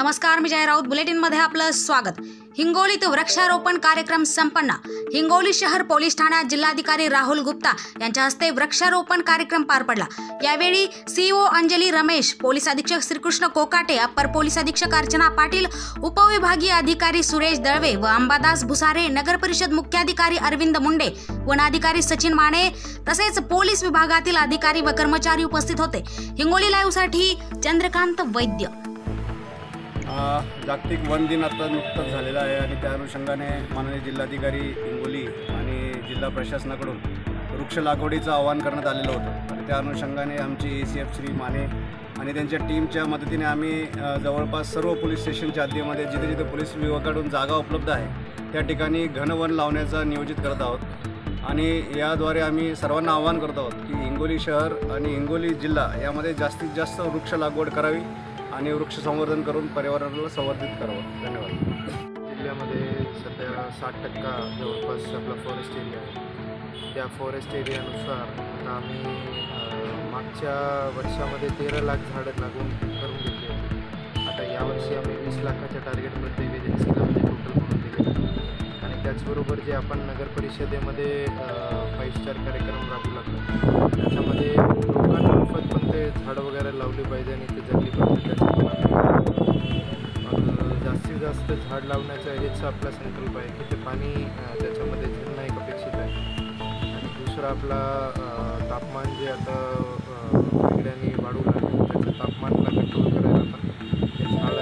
नमस्कार, मी जय राऊत बुलेटिनमध्ये आपलं स्वागत। हिंगोलीत वृक्षारोपण कार्यक्रम संपन्न। हिंगोली शहर पोलीस ठाण्यात जिल्हाधिकारी राहुल गुप्ता यांच्या हस्ते वृक्षारोपण कार्यक्रम पार पडला। यावेळी सीओ अंजली रमेश, पोलीस अधीक्षक श्रीकृष्ण कोकाटे, अप्पर पोलीस अधीक्षक अर्चना पाटील, उपविभागीय अधिकारी सुरेश दळवे व अंबादास भुसारे, नगर परिषद मुख्याधिकारी अरविंद मुंडे, वनाधिकारी सचिन माने तसेच पोलीस विभागातील अधिकारी व कर्मचारी उपस्थित होते। हिंगोली लाईव्ह साठी चंद्रकांत वैद्य। जागतिक वन दिन आता नुकताच झालेला आहे आणि त्या अनुषंगाने माननीय जिल्हाधिकारी हिंगोली आणि जिल्हा प्रशासनाकडून वृक्ष लागवडीचं आवाहन करण्यात आलेलं होतं आणि त्या अनुषंगाने आमची ACF श्री माने आणि त्यांच्या टीमच्या मदतीने आम्ही जवळपास सर्व पोलीस स्टेशनच्या हद्दीमध्ये जिथे जिथे पोलीस विभागाकडून जागा उपलब्ध आहे त्या ठिकाणी घनवन लावण्याचा नियोजित करत आहोत आणि याद्वारे आम्ही सर्वांना आवाहन करत आहोत की हिंगोली शहर आणि हिंगोली जिल्हा यामध्ये जास्तीत जास्त वृक्ष लागवड करावी आणि वृक्ष संवर्धन करून पर्यावरणाला संवर्धित करावं। धन्यवाद। जिल्ह्यामध्ये सध्या 60% जवळपास आपला फॉरेस्ट एरिया आहे। त्या फॉरेस्ट एरियानुसार आता आम्ही मागच्या वर्षामध्ये 13 लाख झाडं लागवून करून घेतली होती। आता यावर्षी आम्ही 20 लाखाच्या टार्गेटमध्ये एजन्सीला टोटल म्हणून दिले आणि त्याचबरोबर जे आपण नगर परिषदेमध्ये 5 स्टार कार्यक्रम राबवू लागलो त्याच्यामध्ये लोकांमार्फत पण ते झाडं वगैरे लावली पाहिजे आणि ते जगली पाहिजे जास्तीत जास्त झाड लावण्याचा हेच आपला संकल्प आहे की ते पाणी त्याच्यामध्ये झरणं एक अपेक्षित आहे। आणि दुसरा आपला तापमान जे आता वेगळ्याने वाढू लागले त्याचं तापमानला कंट्रोल करायला पण ते झाड